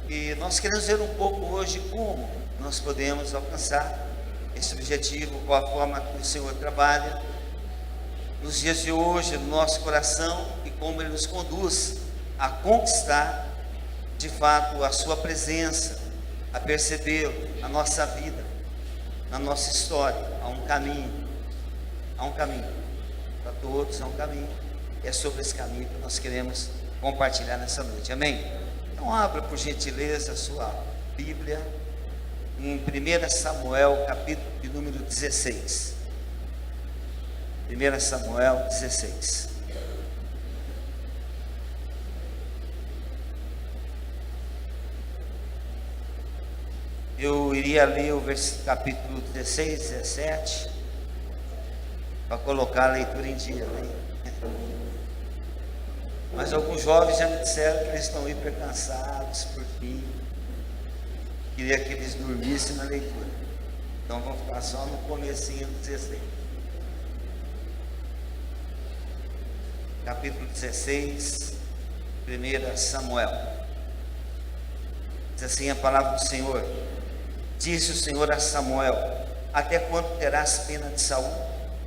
E nós queremos ver um pouco hoje como nós podemos alcançar esse objetivo, qual a forma que o Senhor trabalha nos dias de hoje, no nosso coração, e como Ele nos conduz a conquistar de fato a sua presença, a percebê-lo na nossa vida, na nossa história. Há um caminho para todos, há um caminho, e é sobre esse caminho que nós queremos compartilhar nessa noite, amém? Então abra por gentileza a sua Bíblia em 1 Samuel, capítulo de número 16. 1 Samuel 16. Eu iria ler o capítulo 16, 17, para colocar a leitura em dia, né? Mas alguns jovens já me disseram que eles estão hiper cansados, por fim. Queria que eles dormissem na leitura. Então vamos ficar só no comecinho do 16. Capítulo 16, 1 Samuel. Diz assim a palavra do Senhor. Disse o Senhor a Samuel: até quando terás pena de Saul,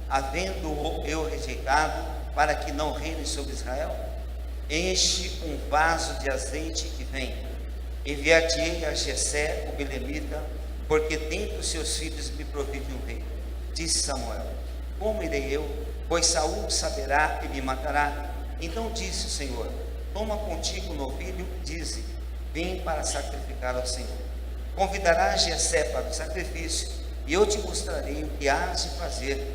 havendo-o eu rejeitado, para que não reine sobre Israel? Enche um vaso de azeite e vem. Enviar-te-ei a Jessé, o belemita, porque dentre os seus filhos me provide um rei. Disse Samuel: como irei eu? Pois Saul saberá e me matará. Então disse o Senhor: toma contigo um novilho, dize: vem para sacrificar ao Senhor. Convidarás Jessé para o sacrifício, e eu te mostrarei o que hás de fazer,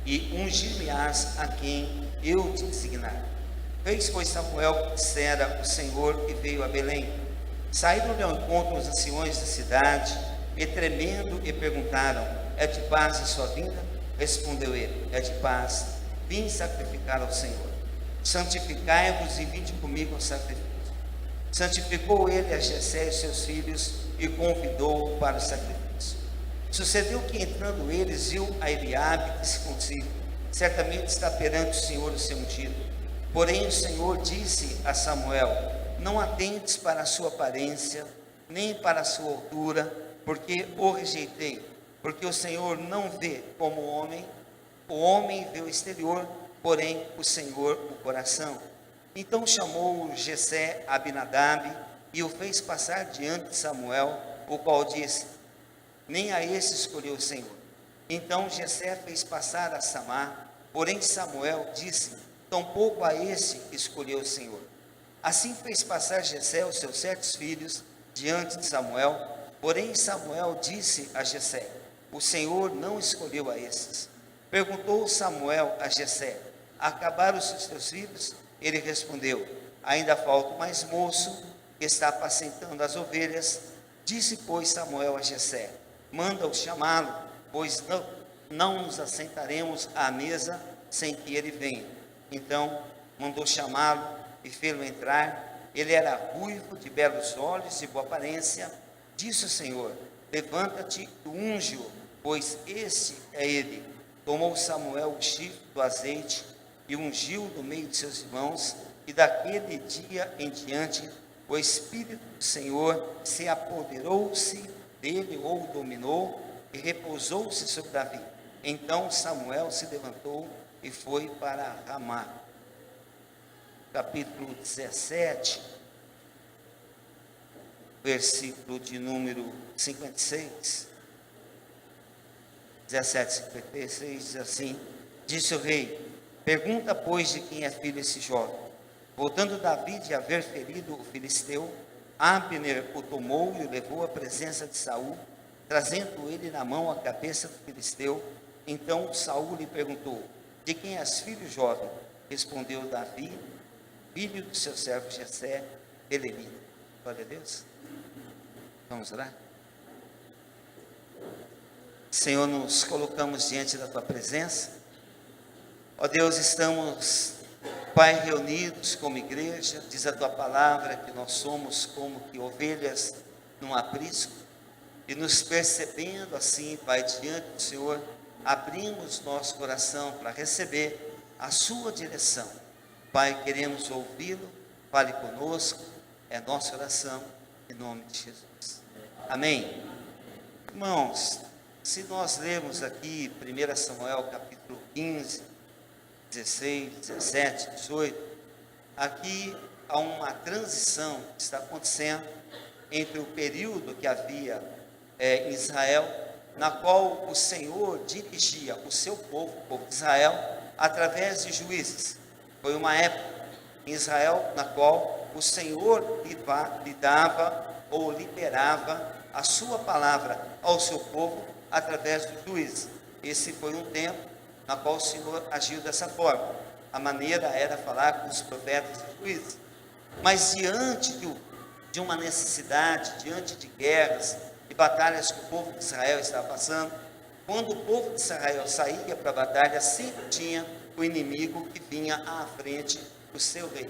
e ungir-me-ás a quem eu te designar. Fez, pois, Samuel o que dissera o Senhor, e veio a Belém. Saíram-lhe ao encontro os anciões da cidade, e tremendo, e perguntaram: é de paz a sua vinda? Respondeu ele: é de paz, vim sacrificar ao Senhor. Santificai-vos e vinde comigo ao sacrifício. Santificou ele a Jessé e seus filhos, e convidou-o para o sacrifício. Sucedeu que, entrando eles, viu a Eliabe, disse consigo: certamente está perante o Senhor o seu ungido. Porém o Senhor disse a Samuel: não atentes para a sua aparência, nem para a sua altura, porque o rejeitei. Porque o Senhor não vê como o homem vê o exterior, porém o Senhor o coração. Então chamou Jessé a Abinadab e o fez passar diante de Samuel, o qual disse: nem a esse escolheu o Senhor. Então Jessé fez passar a Samar, porém Samuel disse: tampouco a esse escolheu o Senhor. Assim fez passar Jessé os seus 7 filhos diante de Samuel, porém Samuel disse a Jessé: o Senhor não escolheu a esses. Perguntou Samuel a Jessé: acabaram-se os teus filhos? Ele respondeu: ainda falta o mais moço, que está apacentando as ovelhas. Disse, pois, Samuel a Jessé: manda-o chamá-lo, pois não nos assentaremos à mesa sem que ele venha. Então mandou chamá-lo e fê-lo entrar. Ele era ruivo, de belos olhos e boa aparência. Disse o Senhor: levanta-te e unge-o, pois esse é ele. Tomou Samuel o chifre do azeite e ungiu no meio de seus irmãos, e daquele dia em diante o Espírito do Senhor se apoderou-se dele, ou o dominou, e repousou-se sobre Davi. Então Samuel se levantou e foi para Ramá. Capítulo 17, versículo de número 56. 17:56 diz assim: disse o rei: pergunta, pois, de quem é filho esse jovem. Voltando Davi de haver ferido o filisteu, Abner o tomou e o levou à presença de Saul, trazendo ele na mão a cabeça do filisteu. Então Saul lhe perguntou: de quem és filho, jovem? Respondeu Davi: filho do seu servo Jessé, belemita. Glória a Deus. Vamos lá. Senhor, nos colocamos diante da tua presença. Ó Deus, estamos, Pai, reunidos como igreja. Diz a tua palavra que nós somos como que ovelhas num aprisco, e nos percebendo assim, Pai, diante do Senhor, abrimos nosso coração para receber a sua direção. Pai, queremos ouvi-lo, fale conosco, é nossa oração, em nome de Jesus. Amém? Irmãos, se nós lermos aqui 1 Samuel capítulo 15, 16, 17, 18, aqui há uma transição que está acontecendo entre o período que havia em Israel, na qual o Senhor dirigia o seu povo, o povo de Israel, através de juízes. Foi uma época em Israel na qual o Senhor lhe dava ou liberava a sua palavra ao seu povo através dos juízes. Esse foi um tempo na qual o Senhor agiu dessa forma. A maneira era falar com os profetas e juízes. Mas diante de uma necessidade, diante de guerras e batalhas que o povo de Israel estava passando, quando o povo de Israel saía para a batalha, sempre tinha o inimigo que vinha à frente do seu rei.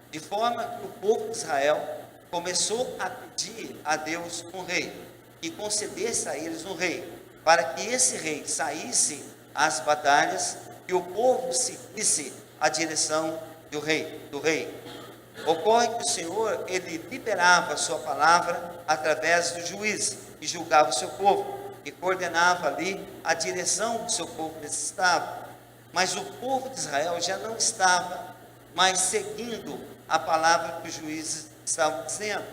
De forma que o povo de Israel começou a pedir a Deus um rei, que concedesse a eles um rei, para que esse rei saísse às batalhas e o povo seguisse a direção do rei. Ocorre que o Senhor, ele liberava a sua palavra através do juiz, que julgava o seu povo, e coordenava ali a direção que o seu povo necessitava. Mas o povo de Israel já não estava mais seguindo a palavra que os juízes estavam dizendo.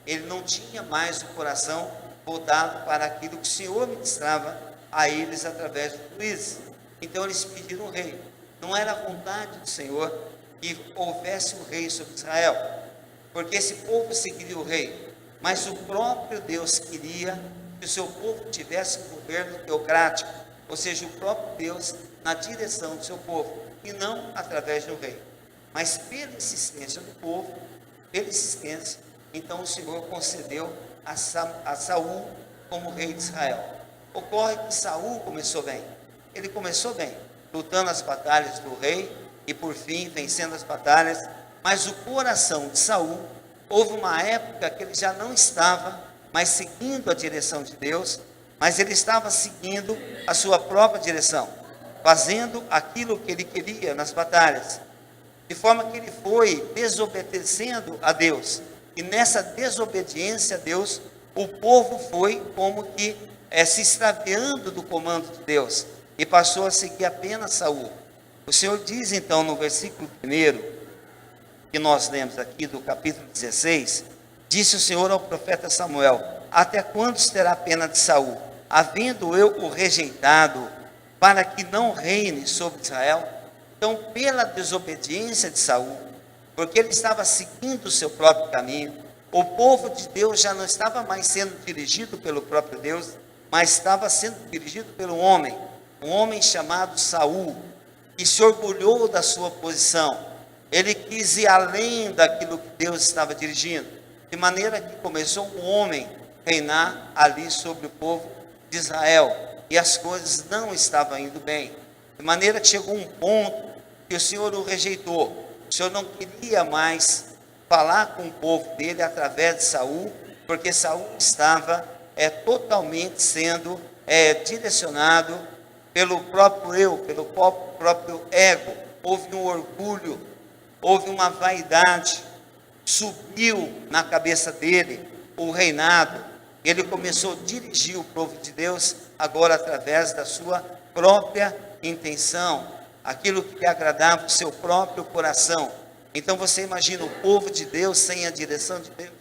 Ele não tinha mais o coração voltado para aquilo que o Senhor ministrava a eles através dos juízes. Então eles pediram um rei. Não era a vontade do Senhor que houvesse um rei sobre Israel, porque esse povo seguiria o rei, mas o próprio Deus queria que o seu povo tivesse um governo teocrático, ou seja, o próprio Deus na direção do seu povo, e não através do rei. Mas pela insistência do povo, então o Senhor concedeu a Saul como rei de Israel. Ocorre que Saul começou bem. Ele começou bem, lutando as batalhas do rei e por fim vencendo as batalhas. Mas o coração de Saul, houve uma época que ele já não estava mais seguindo a direção de Deus, mas ele estava seguindo a sua própria direção, fazendo aquilo que ele queria nas batalhas. De forma que ele foi desobedecendo a Deus. E nessa desobediência a Deus, o povo foi como que se extraviando do comando de Deus. E passou a seguir apenas Saul. O Senhor diz então no versículo 1, que nós lemos aqui do capítulo 16, disse o Senhor ao profeta Samuel: até quando terá pena de Saul, havendo eu o rejeitado, para que não reine sobre Israel? Então, pela desobediência de Saul, porque ele estava seguindo o seu próprio caminho, o povo de Deus já não estava mais sendo dirigido pelo próprio Deus, mas estava sendo dirigido pelo homem, um homem chamado Saul, que se orgulhou da sua posição. Ele quis ir além daquilo que Deus estava dirigindo, de maneira que começou um homem a reinar ali sobre o povo de Israel, e as coisas não estavam indo bem, de maneira que chegou um ponto que o Senhor o rejeitou. O Senhor não queria mais falar com o povo dele através de Saul, porque Saul estava totalmente sendo direcionado pelo próprio eu, pelo próprio ego. Houve um orgulho, houve uma vaidade, subiu na cabeça dele o reinado. Ele começou a dirigir o povo de Deus agora através da sua própria intenção, aquilo que lhe agradava o seu próprio coração. Então você imagina o povo de Deus sem a direção de Deus.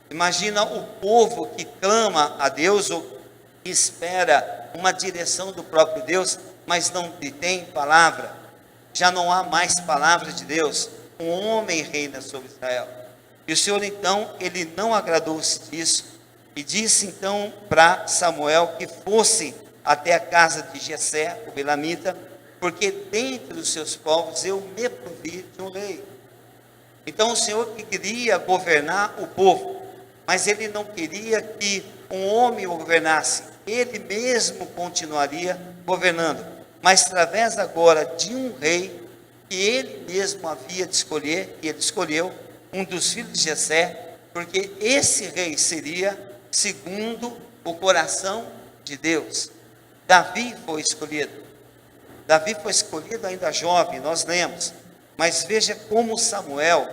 Imagina o povo que clama a Deus ou que espera uma direção do próprio Deus, mas não tem palavra. Já não há mais palavra de Deus. Um homem reina sobre Israel. E o Senhor então, ele não agradou-se disso, e disse então para Samuel que fosse até a casa de Jessé, o belamita, porque dentre os seus povos eu me provi de um rei. Então o Senhor que queria governar o povo, mas ele não queria que um homem o governasse, ele mesmo continuaria governando, mas através agora de um rei que ele mesmo havia de escolher, e ele escolheu um dos filhos de Jessé, porque esse rei seria segundo o coração de Deus. Davi foi escolhido. Davi foi escolhido ainda jovem, nós lemos, mas veja como Samuel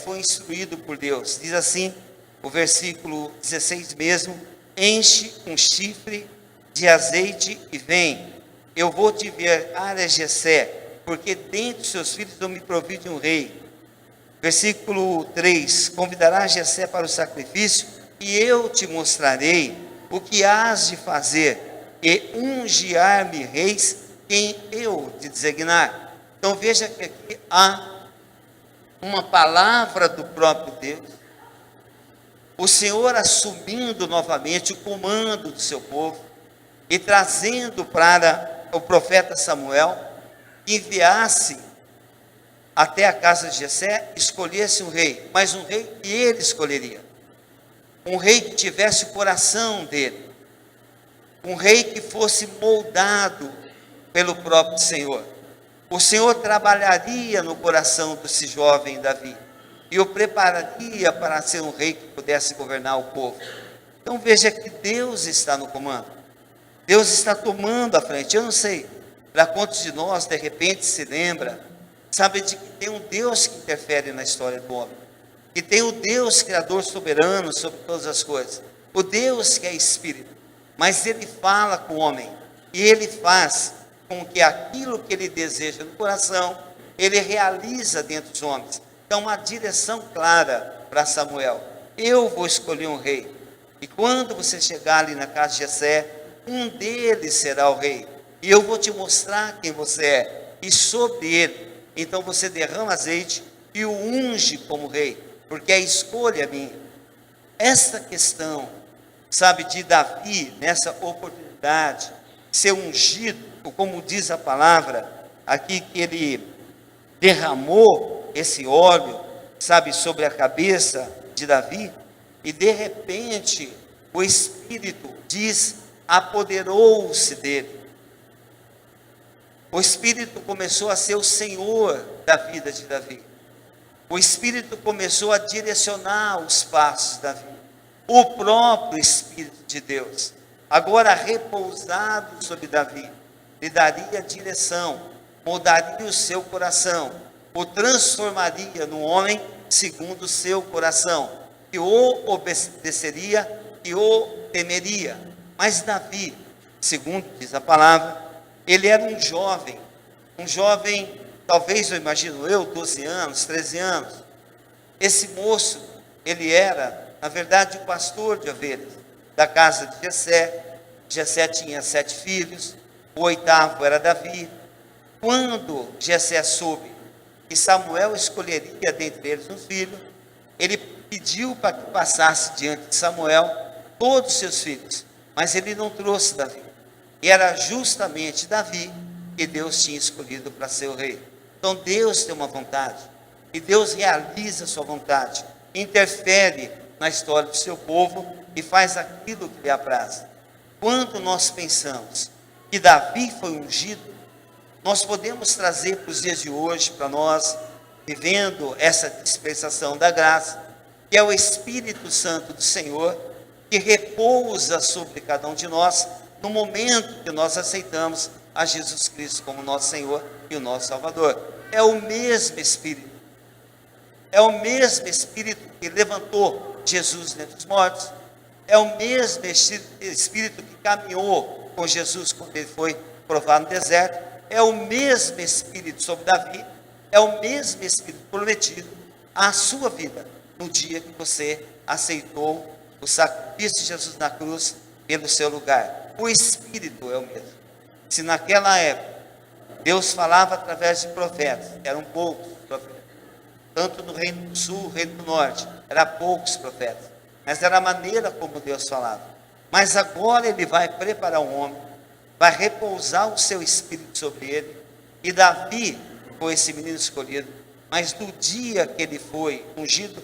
foi instruído por Deus. Diz assim, o versículo 16 mesmo: enche um chifre de azeite e vem, eu vou te enviar a Jessé, porque dentre os seus filhos eu me provi de um rei. Versículo 3: convidará Jessé para o sacrifício, e eu te mostrarei o que hás de fazer, e ungir-me reis quem eu te designar. Então veja que aqui há uma palavra do próprio Deus, o Senhor assumindo novamente o comando do seu povo, e trazendo para o profeta Samuel, que enviasse até a casa de Jessé, escolhesse um rei, mas um rei que ele escolheria, um rei que tivesse o coração dele, um rei que fosse moldado pelo próprio Senhor. O Senhor trabalharia no coração desse jovem Davi, e o prepararia para ser um rei que pudesse governar o povo. Então veja que Deus está no comando, Deus está tomando a frente. Eu não sei para quantos de nós de repente se lembra, sabe, de que tem um Deus que interfere na história do homem, que tem o Deus criador soberano sobre todas as coisas, o Deus que é Espírito, mas Ele fala com o homem, e Ele faz com que aquilo que Ele deseja no coração, Ele realiza dentro dos homens. Então uma direção clara para Samuel: eu vou escolher um rei, e quando você chegar ali na casa de Jessé, um deles será o rei, e eu vou te mostrar quem você é, e sobre ele, então você derrama azeite e o unge como rei, porque a escolha é minha. Esta questão, sabe, de Davi, nessa oportunidade, ser ungido, como diz a palavra aqui, que ele derramou esse óleo, sabe, sobre a cabeça de Davi, e de repente o Espírito diz, apoderou-se dele. O Espírito começou a ser o Senhor da vida de Davi. O Espírito começou a direcionar os passos de Davi. O próprio Espírito de Deus, agora repousado sobre Davi, lhe daria direção, moldaria o seu coração, o transformaria num homem segundo o seu coração, que o obedeceria e o temeria. Mas Davi, segundo diz a palavra, ele era um jovem, talvez eu imagino eu, 12 anos, 13 anos. Esse moço, ele era, na verdade, o pastor de ovelhas da casa de Jessé. Jessé tinha 7 filhos, o 8º era Davi. Quando Jessé soube que Samuel escolheria dentre eles um filho, ele pediu para que passasse diante de Samuel todos os seus filhos, mas ele não trouxe Davi. E era justamente Davi que Deus tinha escolhido para ser o rei. Então Deus tem uma vontade, e Deus realiza a sua vontade, interfere na história do seu povo e faz aquilo que lhe apraz. Quando nós pensamos que Davi foi ungido, nós podemos trazer para os dias de hoje, para nós, vivendo essa dispensação da graça, que é o Espírito Santo do Senhor, que repousa sobre cada um de nós, no momento que nós aceitamos a Jesus Cristo como nosso Senhor e o nosso Salvador. É o mesmo Espírito, é o mesmo Espírito que levantou Jesus dentre os mortos, é o mesmo Espírito que caminhou com Jesus quando ele foi provado no deserto, é o mesmo Espírito sobre Davi, é o mesmo Espírito prometido à sua vida, no dia que você aceitou o sacrifício de Jesus na cruz pelo seu lugar. O Espírito é o mesmo. Se naquela época Deus falava através de profetas, eram poucos profetas, tanto no Reino do Sul, Reino do Norte, eram poucos profetas, mas era a maneira como Deus falava. Mas agora Ele vai preparar um homem, vai repousar o seu Espírito sobre ele, e Davi foi esse menino escolhido, mas do dia que ele foi ungido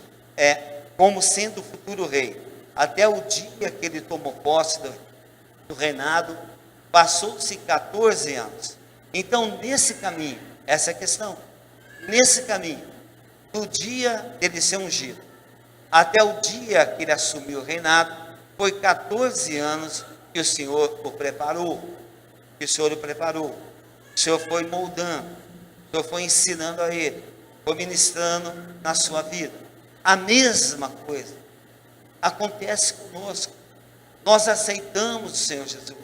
como sendo o futuro rei, até o dia que ele tomou posse do reinado, passou-se 14 anos. Então, nesse caminho, essa é a questão, nesse caminho, do dia dele ser ungido, até o dia que ele assumiu o reinado, foi 14 anos que o Senhor o preparou, o Senhor foi moldando, o Senhor foi ensinando a ele, foi ministrando na sua vida. A mesma coisa acontece conosco. Nós aceitamos o Senhor Jesus,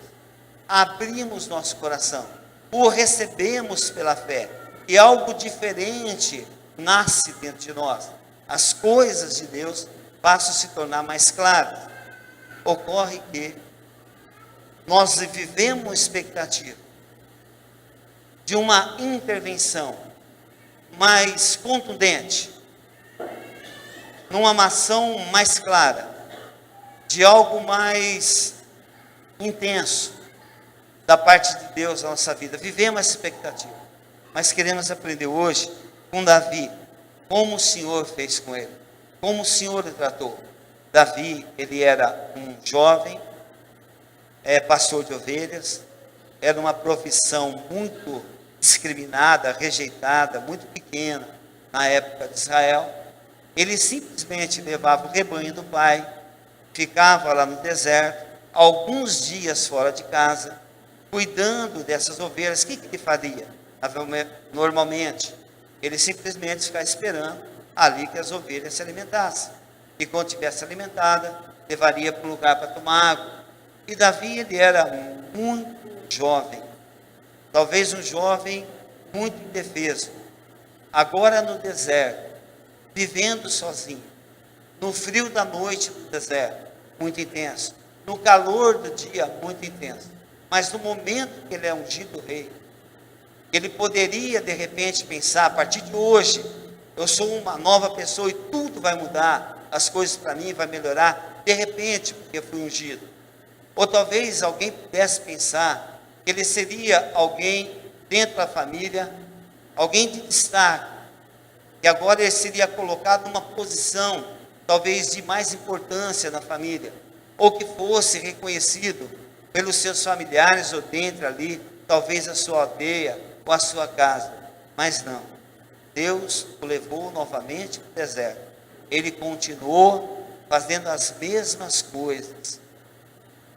abrimos nosso coração, o recebemos pela fé, e algo diferente nasce dentro de nós. As coisas de Deus passam a se tornar mais claras. Ocorre que nós vivemos expectativa de uma intervenção mais contundente, numa ação mais clara, de algo mais intenso da parte de Deus na nossa vida. Vivemos essa expectativa, mas queremos aprender hoje com Davi, como o Senhor fez com ele, como o Senhor o tratou. Davi, ele era um jovem, pastor de ovelhas, era uma profissão muito discriminada, rejeitada, muito pequena na época de Israel. Ele simplesmente levava o rebanho do pai, ficava lá no deserto, alguns dias fora de casa, cuidando dessas ovelhas. O que ele faria? Normalmente, ele simplesmente ficava esperando ali que as ovelhas se alimentassem. E quando tivesse alimentada, levaria para um lugar para tomar água. E Davi, ele era muito jovem, talvez um jovem muito indefeso, agora no deserto, vivendo sozinho, no frio da noite do deserto, muito intenso, no calor do dia, muito intenso. Mas no momento que ele é ungido rei, ele poderia de repente pensar: a partir de hoje, eu sou uma nova pessoa e tudo vai mudar, as coisas para mim vai melhorar, de repente, porque eu fui ungido. Ou talvez alguém pudesse pensar que ele seria alguém dentro da família, alguém de destaque, e agora ele seria colocado numa posição talvez de mais importância na família, ou que fosse reconhecido pelos seus familiares, ou dentro ali, talvez a sua aldeia ou a sua casa. Mas não, Deus o levou novamente para o deserto. Ele continuou fazendo as mesmas coisas.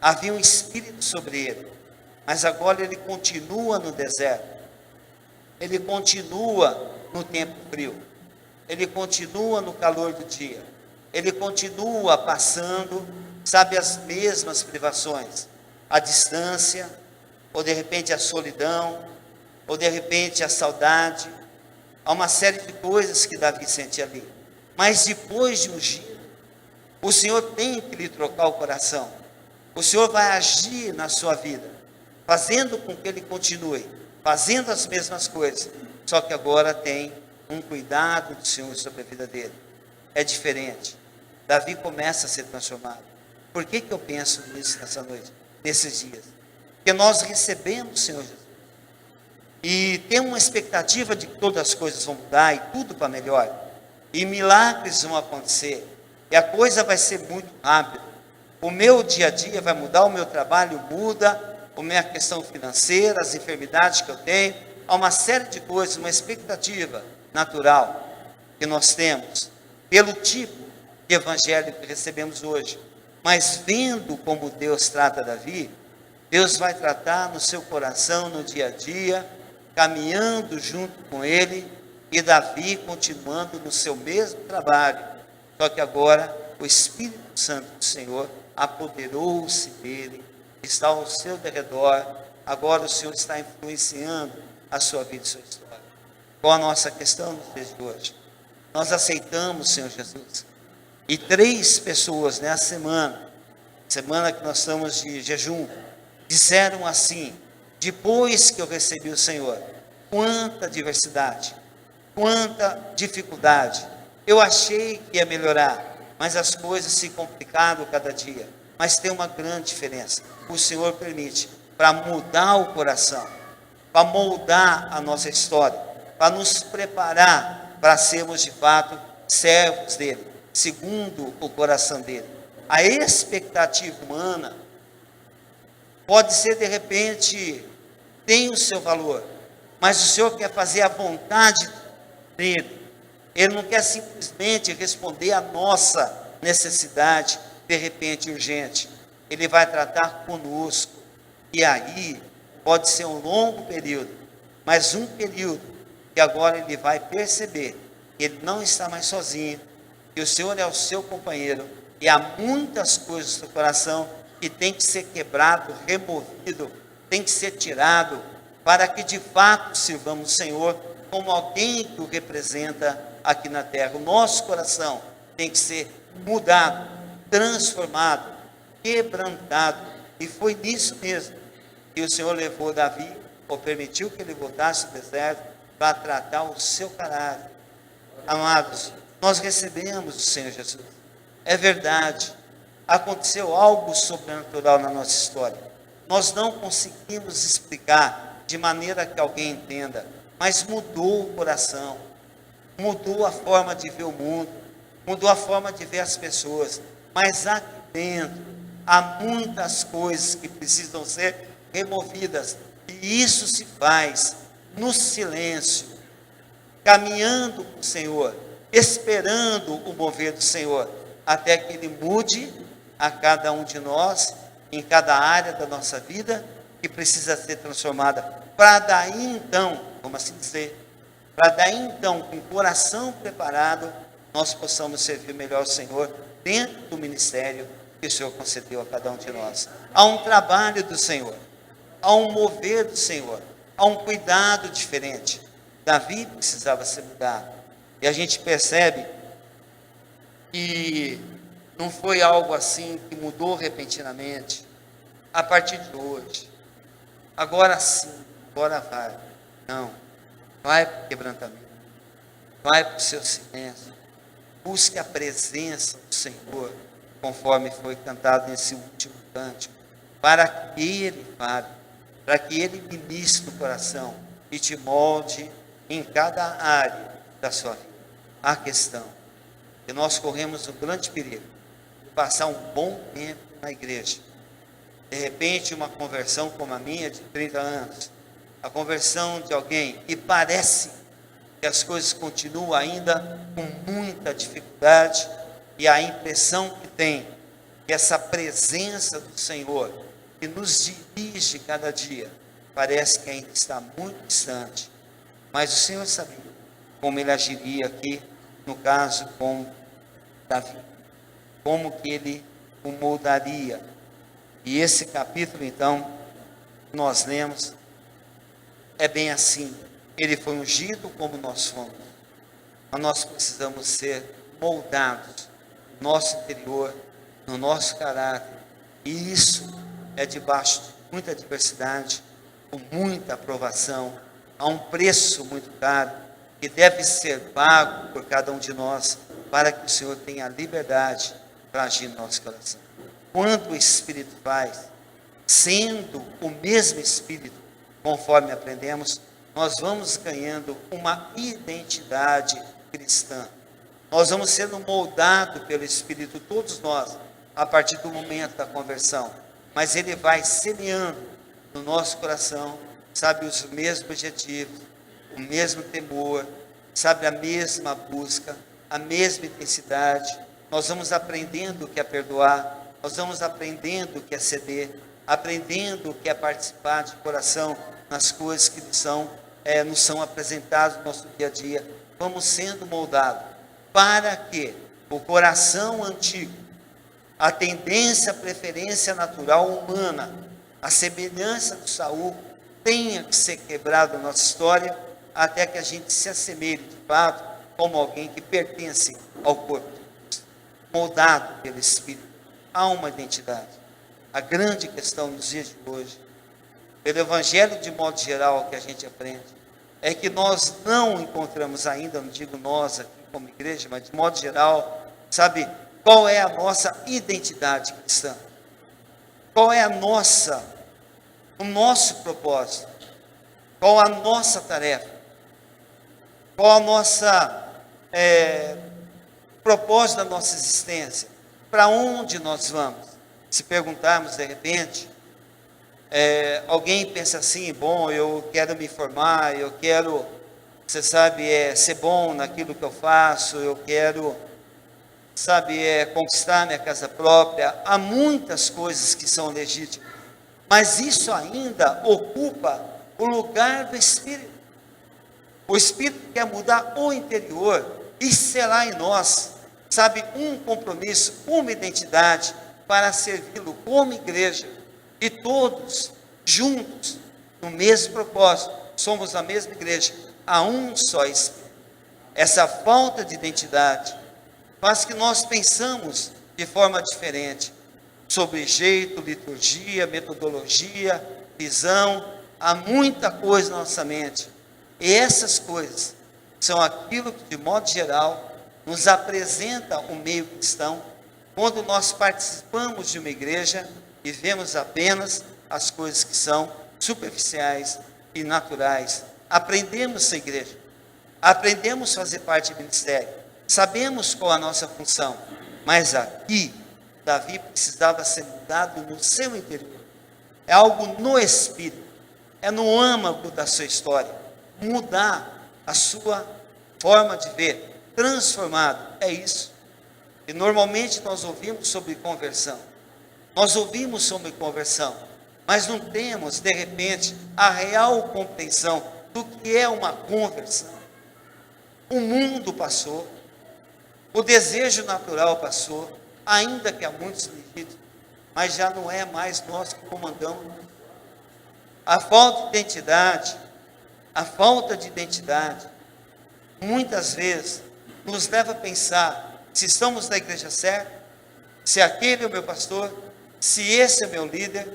Havia um espírito sobre ele, mas agora ele continua no deserto, ele continua no tempo frio, ele continua no calor do dia, ele continua passando, sabe, as mesmas privações, a distância, ou de repente a solidão, ou de repente a saudade. Há uma série de coisas que Davi sente ali, mas depois de ungir, o Senhor tem que lhe trocar o coração. O Senhor vai agir na sua vida, fazendo com que ele continue fazendo as mesmas coisas, só que agora tem um cuidado do Senhor sobre a vida dele. É diferente. Davi começa a ser transformado. Por que eu penso nisso nessa noite, nesses dias? Porque nós recebemos o Senhor Jesus e temos uma expectativa de que todas as coisas vão mudar e tudo para melhor, e milagres vão acontecer, e a coisa vai ser muito rápida. O meu dia a dia vai mudar, o meu trabalho muda, a minha questão financeira, as enfermidades que eu tenho, há uma série de coisas, uma expectativa natural que nós temos, pelo tipo de evangelho que recebemos hoje. Mas vendo como Deus trata Davi, Deus vai tratar no seu coração, no dia a dia, caminhando junto com ele, e Davi continuando no seu mesmo trabalho, só que agora o Espírito Santo do Senhor apoderou-se dele, está ao seu derredor. Agora o Senhor está influenciando a sua vida e sua história. Qual a nossa questão nos dias de hoje? Nós aceitamos o Senhor Jesus, e 3 pessoas nessa semana que nós estamos de jejum, disseram assim: depois que eu recebi o Senhor, quanta diversidade, quanta dificuldade, eu achei que ia melhorar, mas as coisas se complicaram cada dia. Mas tem uma grande diferença, o Senhor permite, para mudar o coração, para moldar a nossa história, para nos preparar para sermos de fato servos dele, segundo o coração dele. A expectativa humana pode ser, de repente, tem o seu valor, mas o Senhor quer fazer a vontade dele. Ele não quer simplesmente responder à nossa necessidade, de repente urgente. Ele vai tratar conosco, e aí pode ser um longo período, mas um período que agora ele vai perceber que ele não está mais sozinho, que o Senhor é o seu companheiro, E há muitas coisas do coração que tem que ser quebrado, removido, tem que ser tirado, para que de fato sirvamos o Senhor como alguém que o representa aqui na terra. O nosso coração tem que ser mudado, transformado, quebrantado. E foi nisso mesmo que o Senhor levou Davi, ou permitiu que ele voltasse ao deserto, para tratar o seu caráter. Amados, nós recebemos o Senhor Jesus. É verdade, aconteceu algo sobrenatural na nossa história. Nós não conseguimos explicar de maneira que alguém entenda, mas mudou o coração, mudou a forma de ver o mundo, mudou a forma de ver as pessoas. Mas aqui dentro há muitas coisas que precisam ser removidas, e isso se faz no silêncio, caminhando com o Senhor, esperando o mover do Senhor, até que Ele mude a cada um de nós, em cada área da nossa vida, que precisa ser transformada, para daí então, vamos assim dizer, para daí então, com o coração preparado, nós possamos servir melhor o Senhor, dentro do ministério que o Senhor concedeu a cada um de nós. Há um trabalho do Senhor, há um mover do Senhor, há um cuidado diferente. Davi precisava ser mudado, e a gente percebe que não foi algo assim que mudou repentinamente, a partir de hoje, agora sim, agora vai. Não, vai para o quebrantamento, vai para o seu silêncio, busque a presença do Senhor, conforme foi cantado nesse último cântico, para que Ele fale, para que Ele ministre no coração e te molde em cada área da sua vida. A questão que nós corremos um grande perigo de passar um bom tempo na igreja. De repente, uma conversão como a minha, de 30 anos, a conversão de alguém, e parece que as coisas continuam ainda com muita dificuldade, e a impressão que tem, que essa presença do Senhor, que nos dirige cada dia, parece que ainda está muito distante. Mas o Senhor sabia como Ele agiria aqui, no caso com Davi, como que Ele o moldaria. E esse capítulo, então, que nós lemos, é bem assim. Ele foi ungido como nós fomos, mas nós precisamos ser moldados no nosso interior, no nosso caráter, e isso é debaixo de muita adversidade, com muita aprovação, a um preço muito caro, que deve ser pago por cada um de nós, para que o Senhor tenha liberdade para agir no nosso coração. Quando o Espírito faz, sendo o mesmo Espírito, conforme aprendemos, nós vamos ganhando uma identidade cristã. Nós vamos sendo moldados pelo Espírito, todos nós, a partir do momento da conversão. Mas Ele vai semeando no nosso coração, sabe, os mesmos objetivos, o mesmo temor, sabe, a mesma busca, a mesma intensidade. Nós vamos aprendendo o que é perdoar, nós vamos aprendendo o que é ceder, aprendendo o que é participar de coração nas coisas que nos são apresentadas no nosso dia a dia. Vamos sendo moldados para que o coração antigo, a tendência, a preferência natural humana, a semelhança de Saul, tenha que ser quebrado na nossa história, até que a gente se assemelhe de fato como alguém que pertence ao corpo de Cristo, moldado pelo Espírito. Há uma identidade. A grande questão nos dias de hoje, pelo Evangelho de modo geral que a gente aprende, é que nós não encontramos ainda, não digo nós aqui como igreja, mas de modo geral, sabe, qual é a nossa identidade cristã? Qual é o nosso propósito? Qual a nossa tarefa? Qual a nossa propósito da nossa existência? Para onde nós vamos? Se perguntarmos de repente, alguém pensa assim, bom, eu quero me formar, eu quero, você sabe, ser bom naquilo que eu faço, eu quero, sabe, conquistar minha casa própria. Há muitas coisas que são legítimas, mas isso ainda ocupa o lugar do Espírito. O Espírito quer mudar o interior e selar em nós, sabe, um compromisso, uma identidade para servi-lo como igreja. E todos juntos, no mesmo propósito, somos a mesma igreja, há um só Espírito. Essa falta de identidade faz que nós pensamos de forma diferente sobre jeito, liturgia, metodologia, visão. Há muita coisa na nossa mente. E essas coisas são aquilo que, de modo geral, nos apresenta o meio cristão, quando nós participamos de uma igreja e vemos apenas as coisas que são superficiais e naturais. Aprendemos a igreja, aprendemos a fazer parte do ministério, sabemos qual a nossa função, mas aqui, Davi precisava ser mudado no seu interior. É algo no espírito, é no âmago da sua história, mudar a sua forma de ver, transformado, é isso. E normalmente nós ouvimos sobre conversão, mas não temos, de repente, a real compreensão do que é uma conversão. O mundo passou, o desejo natural passou, ainda que há muitos legítimos, mas já não é mais nós que comandamos. A falta de identidade, muitas vezes, nos leva a pensar se estamos na igreja certa, se aquele é o meu pastor, se esse é o meu líder,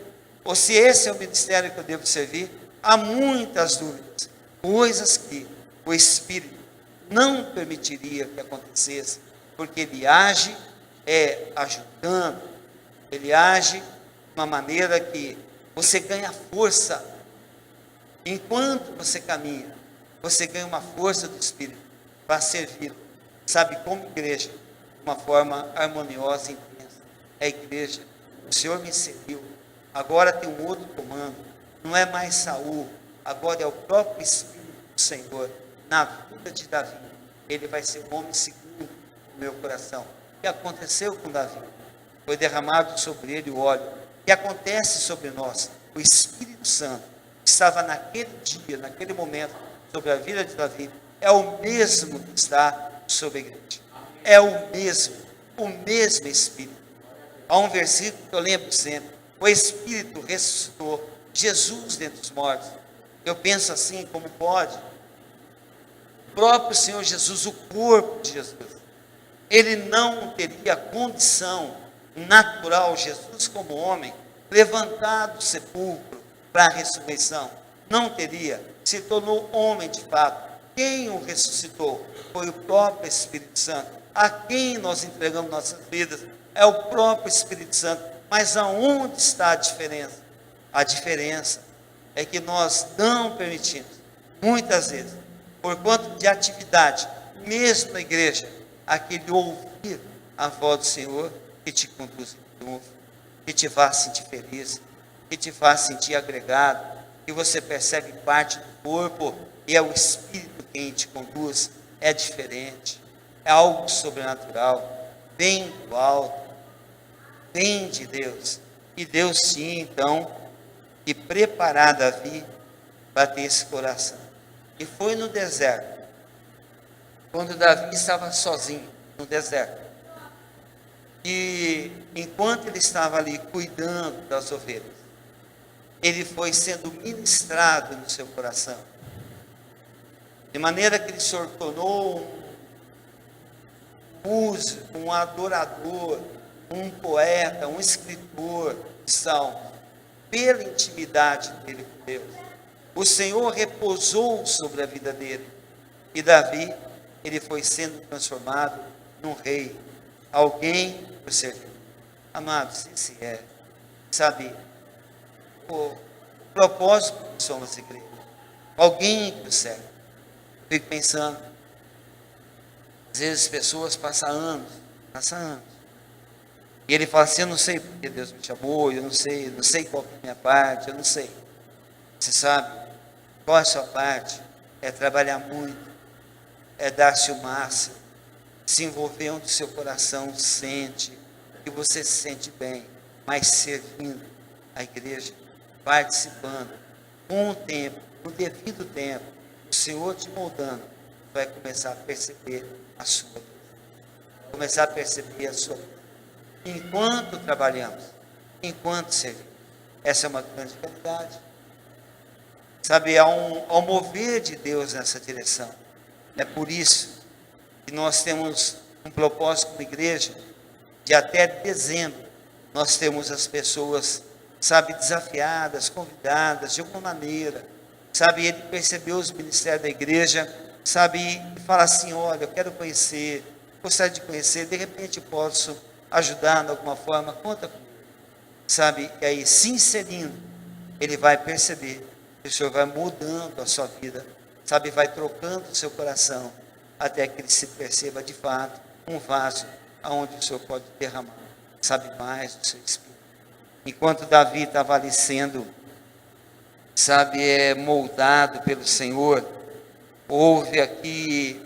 ou se esse é o ministério que eu devo servir. Há muitas dúvidas, coisas que o Espírito não permitiria que acontecesse, porque ele age ajudando, ele age de uma maneira que você ganha força. Enquanto você caminha, você ganha uma força do Espírito para servir, sabe, como igreja, de uma forma harmoniosa e intensa. É a igreja, o Senhor me serviu, agora tem um outro comando, não é mais Saul, agora é o próprio Espírito do Senhor, na vida de Davi. Ele vai ser um homem seguro no meu coração. O que aconteceu com Davi? Foi derramado sobre ele o óleo. O que acontece sobre nós? O Espírito Santo, que estava naquele dia, naquele momento, sobre a vida de Davi, é o mesmo que está sobre a igreja. É o mesmo Espírito. Há um versículo que eu lembro sempre: o Espírito ressuscitou Jesus dentre os mortos. Eu penso assim, como pode? O próprio Senhor Jesus, o corpo de Jesus, ele não teria condição natural, Jesus como homem, levantado do sepulcro para a ressurreição. Não teria, se tornou homem de fato. Quem o ressuscitou? Foi o próprio Espírito Santo. A quem nós entregamos nossas vidas é o próprio Espírito Santo. Mas aonde está a diferença? A diferença é que nós não permitimos, muitas vezes, por conta de atividade, mesmo na igreja, aquele ouvir a voz do Senhor que te conduz em triunfo, que te faz sentir feliz, que te faz sentir agregado, que você percebe parte do corpo e é o Espírito quem te conduz. É diferente, é algo sobrenatural, vem do alto, vem de Deus. E Deus sim, então, que preparar Davi para ter esse coração. E foi no deserto, quando Davi estava sozinho no deserto, e enquanto ele estava ali cuidando das ovelhas, ele foi sendo ministrado no seu coração, de maneira que ele se tornou um músico, um adorador, um poeta, um escritor de salmos, pela intimidade dele com Deus. O Senhor repousou sobre a vida dele, e Davi, ele foi sendo transformado num rei, alguém por servir. Amados, esse é, sabe, o propósito que somos igreja, alguém que serve. Fico pensando, às vezes as pessoas passam anos, e ele fala assim: eu não sei porque Deus me chamou, eu não sei qual é a minha parte, eu não sei. Você sabe qual é a sua parte? É trabalhar muito, é dar-se o máximo, se envolver onde o seu coração sente, que você se sente bem, mas servindo a igreja, participando, com o tempo, no devido tempo, o Senhor te moldando, vai começar a perceber a sua vida. começar a perceber a sua vida. Enquanto trabalhamos, enquanto servimos. Essa é uma grande verdade. Sabe, há um mover de Deus nessa direção. É por isso que nós temos um propósito como igreja, de até dezembro, nós temos as pessoas, sabe, desafiadas, convidadas, de alguma maneira, sabe, ele percebeu os ministérios da igreja, sabe, e fala assim, olha, eu quero conhecer, gostaria de conhecer, de repente posso ajudar de alguma forma, conta comigo, sabe, e aí, se inserindo, ele vai perceber que o Senhor vai mudando a sua vida, sabe, vai trocando o seu coração, até que ele se perceba de fato um vaso aonde o Senhor pode derramar, sabe, mais do seu Espírito. Enquanto Davi estava ali sendo, sabe, moldado pelo Senhor, houve aqui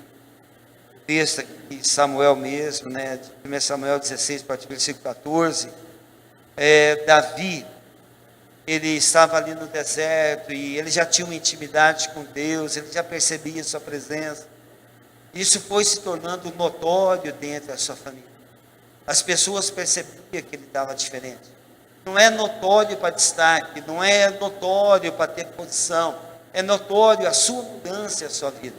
o texto aqui de Samuel mesmo, né, de 1 Samuel 16, a partir do versículo 14, Davi, ele estava ali no deserto e ele já tinha uma intimidade com Deus, ele já percebia sua presença. Isso foi se tornando notório dentro da sua família. As pessoas percebiam que ele estava diferente. Não é notório para destaque, não é notório para ter posição, é notório a sua mudança e a sua vida.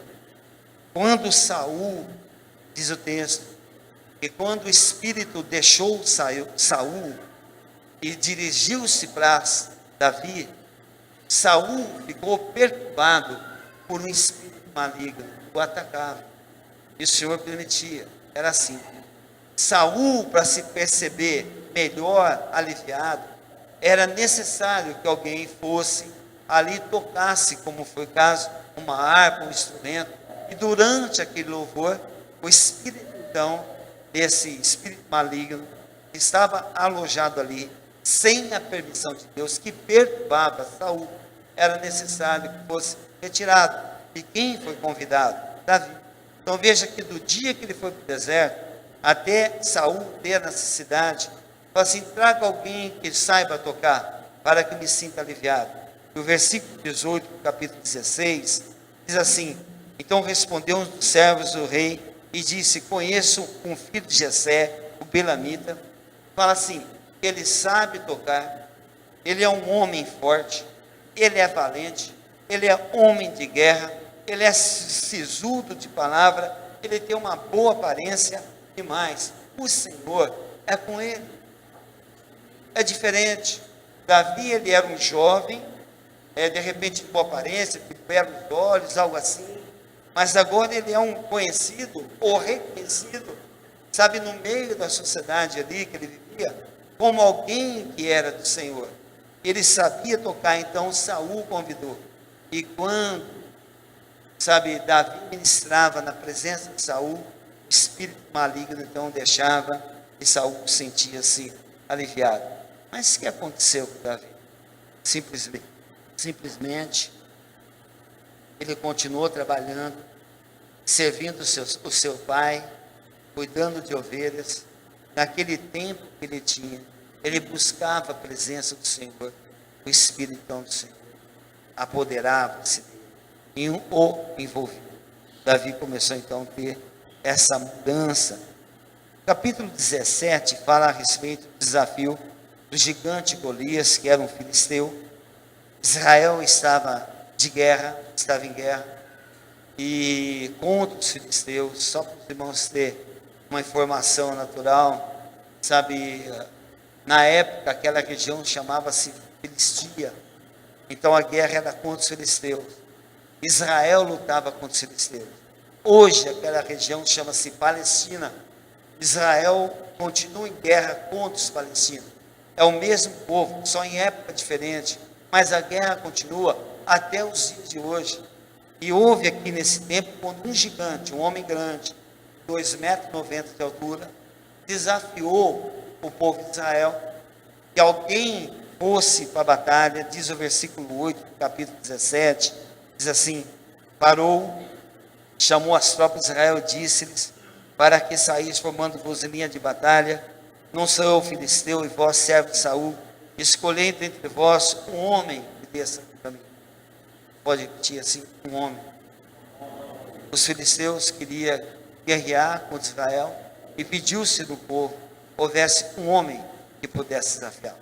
Quando Saul, diz o texto, que quando o Espírito deixou Saul e dirigiu-se para Davi, Saul ficou perturbado por um espírito maligno, o atacava. E o Senhor permitia, era assim. Saul, para se perceber melhor, aliviado, era necessário que alguém fosse ali, tocasse, como foi o caso, uma harpa, um instrumento, e durante aquele louvor, o espírito então, desse espírito maligno, que estava alojado ali, sem a permissão de Deus, que perturbava Saul, era necessário que fosse retirado. E quem foi convidado? Davi. Então veja que do dia que ele foi para o deserto, até Saul ter a necessidade, fala assim, traga alguém que saiba tocar, para que me sinta aliviado. E o versículo 18, do capítulo 16, diz assim, então respondeu um dos servos do rei, e disse, conheço um filho de Jessé, o Belamita, fala assim, ele sabe tocar, ele é um homem forte, ele é valente, ele é homem de guerra, ele é sisudo de palavra, ele tem uma boa aparência e mais, o Senhor é com ele. É diferente. Davi, ele era um jovem, de repente de boa aparência, de belos olhos, algo assim, mas agora ele é um conhecido ou reconhecido, sabe, no meio da sociedade ali que ele vivia, como alguém que era do Senhor. Ele sabia tocar, então Saul convidou. E quando, sabe, Davi ministrava na presença de Saul, o espírito maligno então deixava e Saul sentia-se aliviado. Mas o que aconteceu com Davi? Simplesmente ele continuou trabalhando, servindo o seu pai, cuidando de ovelhas. Naquele tempo que ele tinha, ele buscava a presença do Senhor, o Espírito então do Senhor apoderava-se dele e o envolvia. Davi começou então a ter essa mudança. Capítulo 17 fala a respeito do desafio do gigante Golias, que era um filisteu. Israel estava em guerra, e contra os filisteus, só para os irmãos terem uma informação natural, sabe, na época aquela região chamava-se Filistia, então a guerra era contra os filisteus, Israel lutava contra os filisteus. Hoje aquela região chama-se Palestina, Israel continua em guerra contra os palestinos, é o mesmo povo, só em época diferente, mas a guerra continua até os dias de hoje. E houve aqui nesse tempo, quando um gigante, um homem grande, 2,90 metros de altura, desafiou o povo de Israel, que alguém fosse para a batalha, diz o versículo 8, do capítulo 17, diz assim, parou, chamou as tropas de Israel e disse-lhes, para que saís formando-vos em linha de batalha, não sou eu filisteu e vós servo de Saul, escolhendo entre vós um homem que desça para mim. Pode repetir assim, um homem. Os filisteus queriam guerrear contra Israel, e pediu-se do povo, houvesse um homem que pudesse desafiá-lo.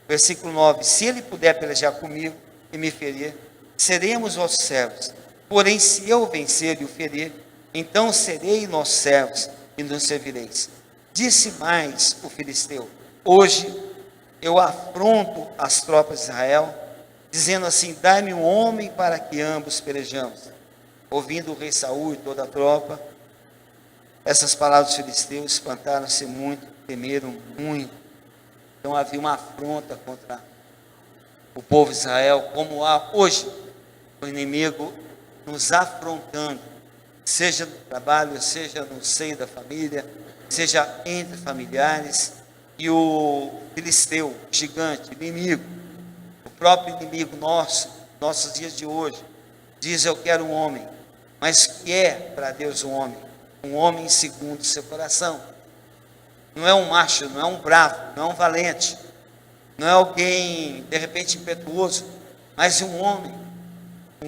Versículo 9: se ele puder pelejar comigo e me ferir, seremos vossos servos. Porém, se eu vencer e o ferir, então serei nossos servos e nos servireis. Disse mais o filisteu: hoje eu afronto as tropas de Israel, dizendo assim: dai-me um homem para que ambos pelejamos. Ouvindo o rei Saul e toda a tropa essas palavras dos filisteus, espantaram-se muito, temeram muito. Então havia uma afronta contra o povo de Israel, como há hoje o inimigo nos afrontando, seja no trabalho, seja no seio da família, seja entre familiares. E o filisteu, o gigante, inimigo, o próprio inimigo nosso, nossos dias de hoje, diz: eu quero um homem. Mas o que é para Deus um homem? Um homem segundo o seu coração. Não é um macho, não é um bravo, não é um valente, não é alguém de repente impetuoso, mas um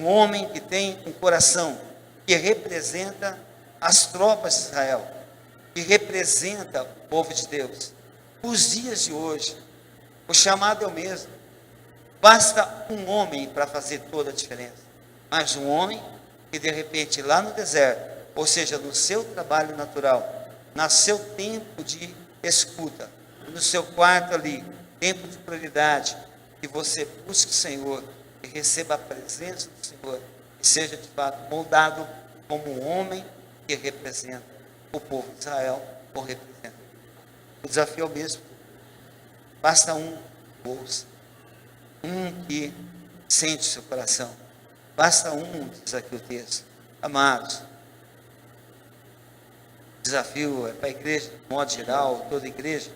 homem que tem um coração que representa as tropas de Israel, que representa o povo de Deus. Os dias de hoje, o chamado é o mesmo. Basta um homem para fazer toda a diferença, mas um homem que de repente lá no deserto, ou seja, no seu trabalho natural, no seu tempo de escuta, no seu quarto ali, tempo de prioridade, que você busque o Senhor e receba a presença do Senhor e seja de fato moldado como um homem que representa o povo de Israel, ou representa. O desafio é o mesmo. Basta um que ouça, um que sente o seu coração. Basta um, diz aqui o texto. Amados, o desafio é para a igreja de modo geral, toda igreja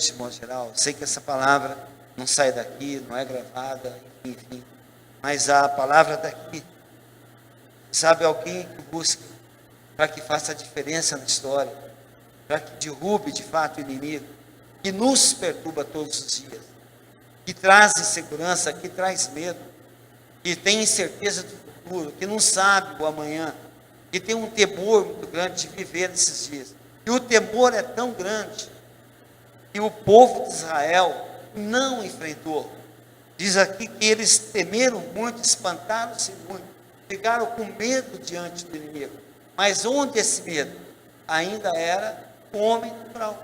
de modo geral. Sei que essa palavra não sai daqui, não é gravada, enfim. Mas a palavra daqui, sabe, alguém que busque para que faça a diferença na história, para que derrube de fato o inimigo, que nos perturba todos os dias, que traz insegurança, que traz medo, que tem incerteza do futuro, que não sabe o amanhã, que tem um temor muito grande de viver nesses dias. E o temor é tão grande que o povo de Israel não enfrentou. Diz aqui que eles temeram muito, espantaram-se muito, ficaram com medo diante do inimigo. Mas onde esse medo? Ainda era o homem natural,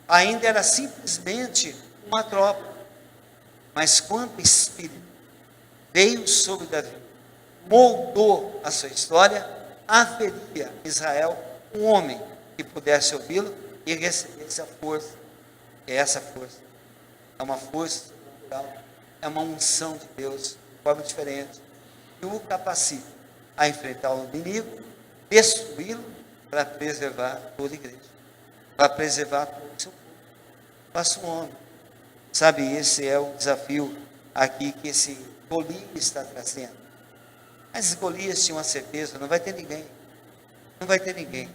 ainda era simplesmente uma tropa. Mas quando o Espírito veio sobre Davi, moldou a sua história, haveria em Israel um homem que pudesse ouvi-lo e recebesse a força. É essa força. É uma força sobrenatural, é uma unção de Deus, de forma diferente, que o capacita a enfrentar o inimigo, destruí-lo, para preservar toda a igreja, para preservar todo o seu povo. Faça um homem. Sabe, esse é o desafio aqui que esse Golias está trazendo. Mas Golias tinha uma certeza: não vai ter ninguém. Não vai ter ninguém.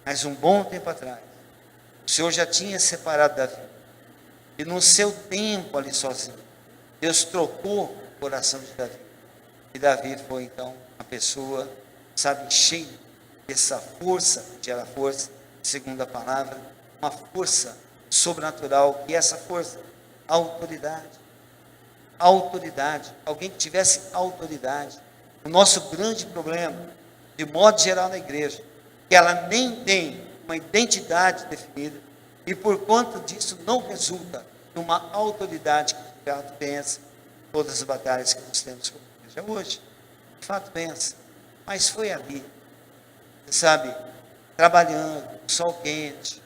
Mas um bom tempo atrás, o Senhor já tinha separado Davi. E no seu tempo ali sozinho, Deus trocou o coração de Davi. E Davi foi então uma pessoa, sabe, cheia dessa força, que era a força, segundo a palavra, uma força sobrenatural, que é essa força, a autoridade. A autoridade, alguém que tivesse autoridade. O nosso grande problema, de modo geral na igreja, que ela nem tem uma identidade definida, e por conta disso não resulta numa autoridade que de fato vence todas as batalhas que nós temos como igreja hoje. De fato vence, mas foi ali, sabe, trabalhando, sol quente,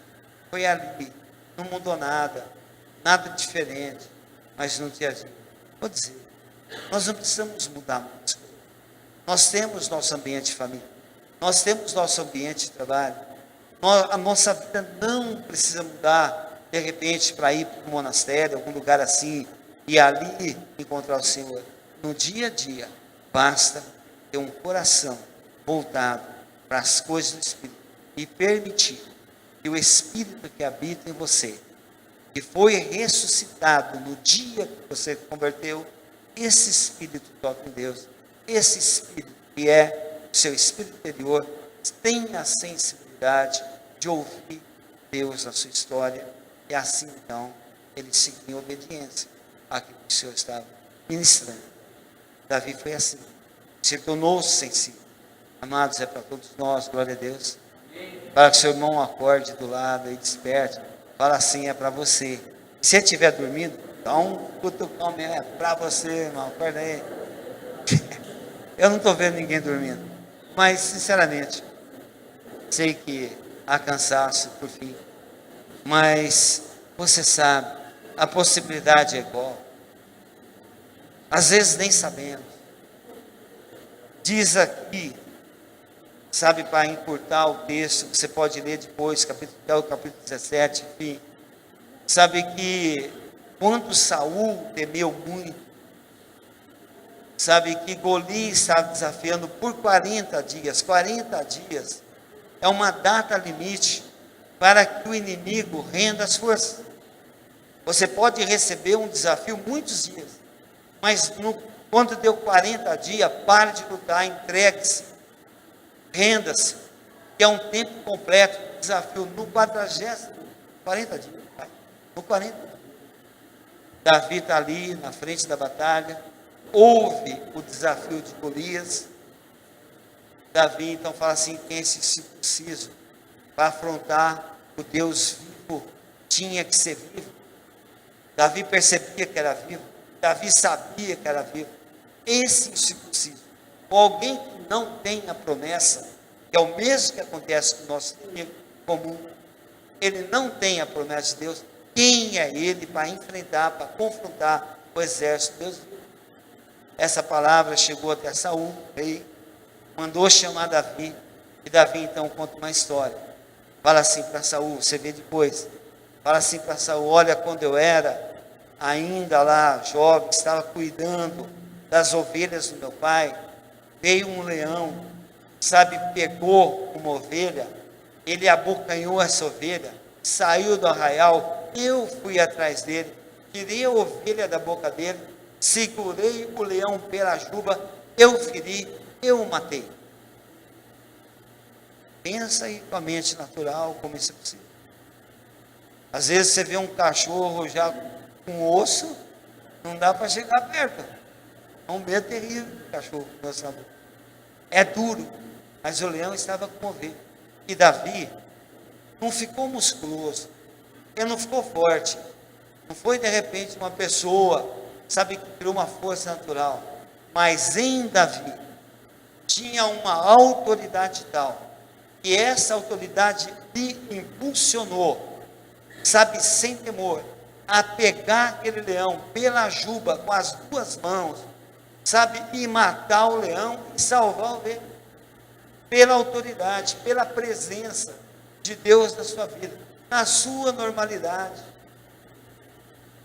foi ali, não mudou nada, nada diferente, mas no dia a dia. Vou dizer, nós não precisamos mudar muito. Nós temos nosso ambiente de família, nós temos nosso ambiente de trabalho, a nossa vida não precisa mudar, de repente, para ir para um monastério, algum lugar assim, e ali encontrar o Senhor. No dia a dia, basta ter um coração voltado para as coisas do Espírito e permitir que o Espírito que habita em você, que foi ressuscitado no dia que você converteu, esse Espírito toca em Deus, esse Espírito que é o seu Espírito interior, tenha a sensibilidade de ouvir Deus na sua história, e assim então ele seguiu em obediência àquilo que o Senhor estava ministrando. Davi foi assim, se tornou sensível. Amados, é para todos nós, glória a Deus. Para que seu irmão acorde do lado e desperte, fala assim, é para você. Se ele estiver dormindo, dá um cutucão, é para você, irmão, acorda aí. Eu não estou vendo ninguém dormindo, mas sinceramente, sei que há cansaço por fim, mas você sabe, a possibilidade é igual. Às vezes nem sabemos. Diz aqui, sabe, para encurtar o texto, você pode ler depois, até o capítulo 17, enfim. Sabe que quando Saul temeu muito, sabe que Golias estava desafiando por 40 dias. 40 dias é uma data limite para que o inimigo renda as forças. Você pode receber um desafio muitos dias, mas quando deu 40 dias, pare de lutar, entregue-se, renda-se, que é um tempo completo, desafio no 40º, 40 dias, no 40. Davi está ali na frente da batalha, ouve o desafio de Golias. Davi então fala assim, quem é circunciso para afrontar o Deus vivo, tinha que ser vivo. Davi percebia que era vivo, Davi sabia que era vivo. Esse incircunciso, ou alguém que não tem a promessa, que é o mesmo que acontece com o nosso inimigo comum, ele não tem a promessa de Deus, quem é ele para enfrentar, para confrontar o exército de Deus? Essa palavra chegou até Saul, rei, mandou chamar Davi, e Davi então conta uma história. Fala assim para Saul, você vê depois, fala assim para Saul, olha, quando eu era ainda lá jovem, estava cuidando das ovelhas do meu pai, veio um leão, sabe, pegou uma ovelha, ele abocanhou essa ovelha, saiu do arraial, eu fui atrás dele, tirei a ovelha da boca dele, segurei o leão pela juba, eu feri, eu o matei. Pensa aí com a mente natural, como isso é possível. Às vezes você vê um cachorro já com osso, não dá para chegar perto. É um medo terrível, cachorro. É duro, mas o leão estava com ovelha. E Davi não ficou musculoso, ele não ficou forte. Não foi de repente uma pessoa, sabe, que criou uma força natural. Mas em Davi tinha uma autoridade tal, e essa autoridade lhe impulsionou, sabe, sem temor, a pegar aquele leão pela juba com as duas mãos, sabe, e matar o leão e salvar o ovelha, pela autoridade, pela presença de Deus na sua vida, na sua normalidade.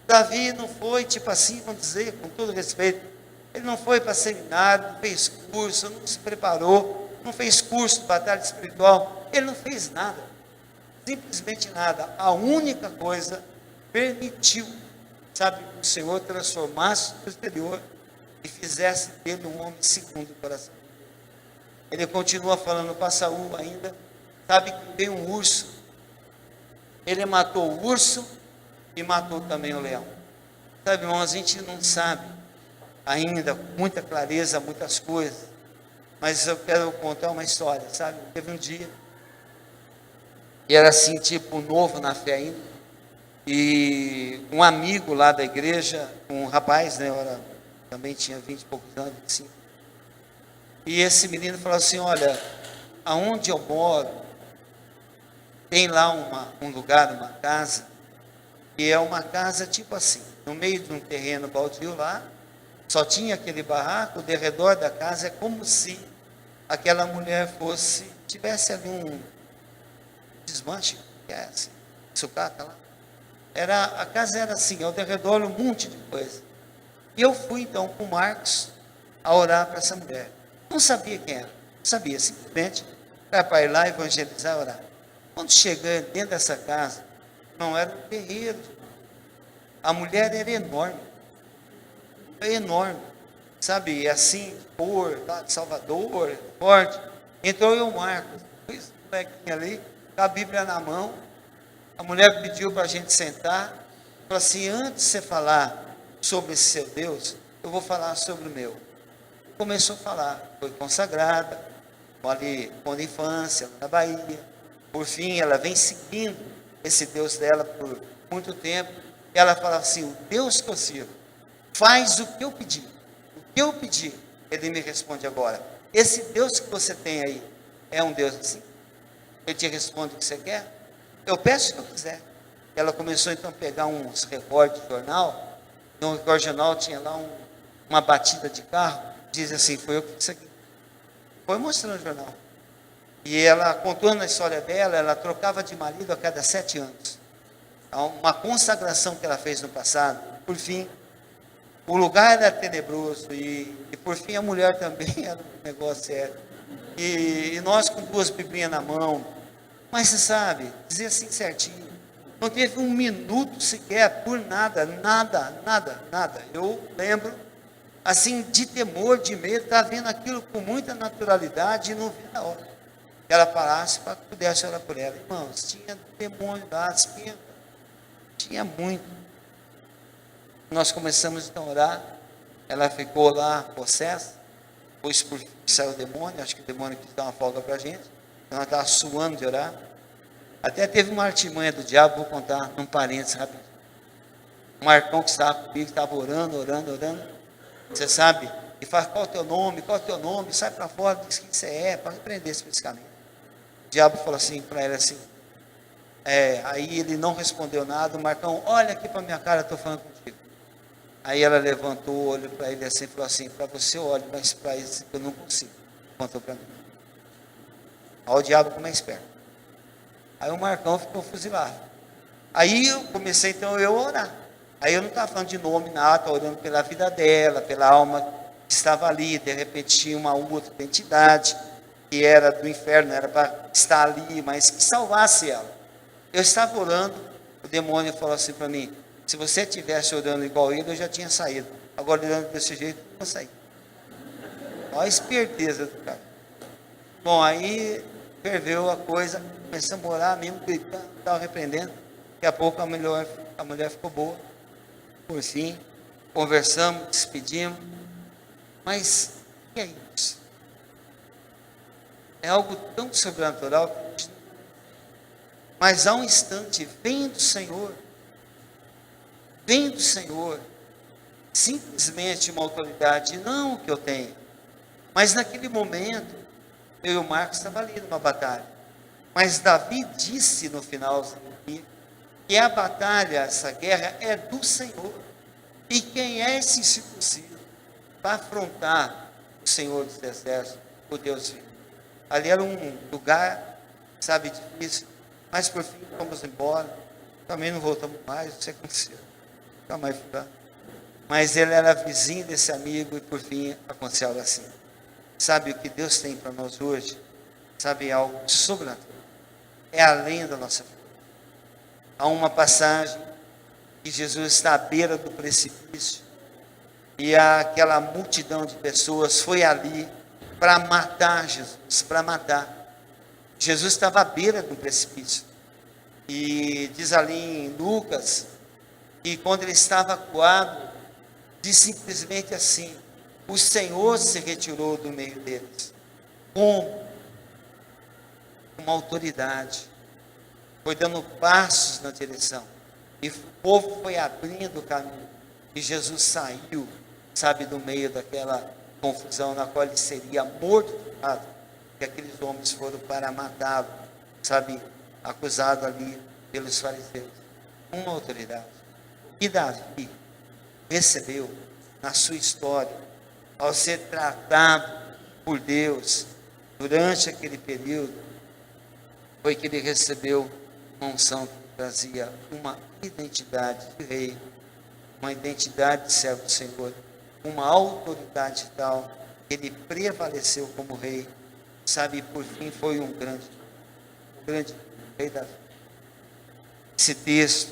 Davi não foi tipo assim, vamos dizer, com todo respeito, ele não foi para seminário, não fez curso, não se preparou, não fez curso de batalha espiritual, ele não fez nada, simplesmente nada. A única coisa, permitiu, sabe, que o Senhor transformasse o exterior e fizesse dele um homem segundo o coração. Ele continua falando para Saul ainda, sabe, que veio um urso, ele matou o urso e matou também o leão. Sabe, irmão, a gente não sabe ainda com muita clareza muitas coisas, mas eu quero contar uma história, sabe? Teve um dia, e era assim, tipo, novo na fé ainda, e um amigo lá da igreja, um rapaz, né, também tinha 20 e poucos anos, 25, e esse menino falou assim, olha, aonde eu moro, tem lá um lugar, uma casa, que é uma casa tipo assim, no meio de um terreno baldio lá, só tinha aquele barraco, de redor da casa, é como se aquela mulher tivesse ali um desmanche, que é assim, sucata lá. A casa era assim, ao redor um monte de coisa. E eu fui então com o Marcos a orar para essa mulher. Não sabia quem era, não sabia, simplesmente era para ir lá evangelizar e orar. Quando cheguei dentro dessa casa, não era um terreiro. A mulher era enorme, sabe, assim, lá de Salvador, forte. Entrou eu, Marcos, dois molequinhos ali, com a Bíblia na mão, A mulher pediu para a gente sentar, falou assim: antes de você falar sobre esse seu Deus, eu vou falar sobre o meu. Começou a falar, foi consagrada, ali quando infância, na Bahia. Por fim, ela vem seguindo esse Deus dela por muito tempo. E ela fala assim: o Deus que eu sirvo faz o que eu pedi. O que eu pedi, ele me responde agora. Esse Deus que você tem aí é um Deus assim? Ele te responde o que você quer? Eu peço o que eu quiser. Ela começou então a pegar uns recortes de jornal. No recorde de jornal tinha lá uma batida de carro. Diz assim: foi eu que fiz isso aqui. Foi mostrando o jornal. E ela, contando a história dela, ela trocava de marido a cada 7 anos. Uma consagração que ela fez no passado. Por fim, o lugar era tenebroso. E por fim a mulher também era um negócio sério. E nós com 2 biblinhas na mão. Mas você sabe, dizer assim certinho. Não teve um minuto sequer por nada. Eu lembro, assim, de temor, de medo, estar vendo aquilo com muita naturalidade e não vi na hora que ela parasse para que pudesse orar por ela. Irmãos, tinha demônio lá, tinha muito. Nós começamos então a orar, ela ficou lá possessa, depois por fim saiu o demônio, acho que o demônio quis dar uma folga para a gente, então ela estava suando de orar. Até teve uma artimanha do diabo, vou contar num parênteses rapidinho. O Marcão que estava comigo, estava orando, você sabe, e fala: qual é o teu nome, sai para fora, diz quem você é, para repreender esse pensamento. O diabo falou assim para ele assim, aí ele não respondeu nada. O Marcão: olha aqui para minha cara, estou falando contigo. Aí ela levantou, olhou para ele assim e falou assim: para você eu olho, mas para esse eu não consigo. Contou para mim. Olha o diabo como é esperto. Aí o Marcão ficou fuzilado. Aí eu comecei então a orar. Aí eu não estava falando de nome, nada, estava orando pela vida dela, pela alma que estava ali. De repente tinha uma outra identidade, que era do inferno, era para estar ali, mas que salvasse ela. Eu estava orando, o demônio falou assim para mim: se você estivesse orando igual ele, eu já tinha saído. Agora orando desse jeito, eu não saí. Olha a esperteza do cara. Bom, aí ferveu a coisa, começamos a orar mesmo, gritando, estava repreendendo. Daqui a pouco a mulher ficou boa. Por fim, conversamos, despedimos. Mas o que é isso? É algo tão sobrenatural. Mas há um instante, vem do Senhor, simplesmente uma autoridade, não o que eu tenho. Mas naquele momento, eu e o Marcos estavam ali numa batalha. Mas Davi disse no final que a batalha, essa guerra é do Senhor. E quem é esse circunciso para afrontar o Senhor dos Exércitos, o Deus vivo? Ali era um lugar, sabe, difícil. Mas por fim fomos embora. Também não voltamos mais, não sei o que aconteceu. Nunca mais fui lá. Mas ele era vizinho desse amigo e por fim aconteceu algo assim. Sabe o que Deus tem para nós hoje? Sabe, algo sobrenatural. É além da nossa vida. Há uma passagem que Jesus está à beira do precipício e aquela multidão de pessoas foi ali para matar Jesus, para matar. Jesus estava à beira do precipício. E diz ali em Lucas que quando ele estava acuado, diz simplesmente assim: o Senhor se retirou do meio deles. Como? Uma autoridade. Foi dando passos na direção. E o povo foi abrindo o caminho. E Jesus saiu, sabe, do meio daquela confusão na qual ele seria morto. Que aqueles homens foram para matá-lo, sabe, acusado ali pelos fariseus. Uma autoridade. E Davi recebeu na sua história, ao ser tratado por Deus durante aquele período, foi que ele recebeu uma unção que trazia uma identidade de rei, uma identidade de servo do Senhor, uma autoridade tal, que ele prevaleceu como rei, sabe, por fim foi um grande rei Davi. Esse texto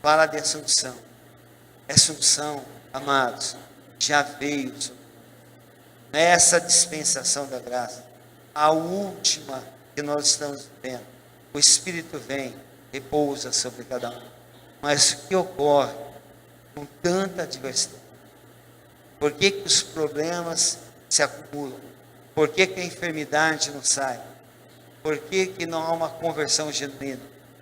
fala dessa unção. Essa unção, amados, já veio nessa dispensação da graça, a última que nós estamos vivendo. O Espírito vem repousa sobre cada um. Mas o que ocorre com tanta adversidade? Por que que os problemas se acumulam? Por que que a enfermidade não sai? Por que que não há uma conversão genuína?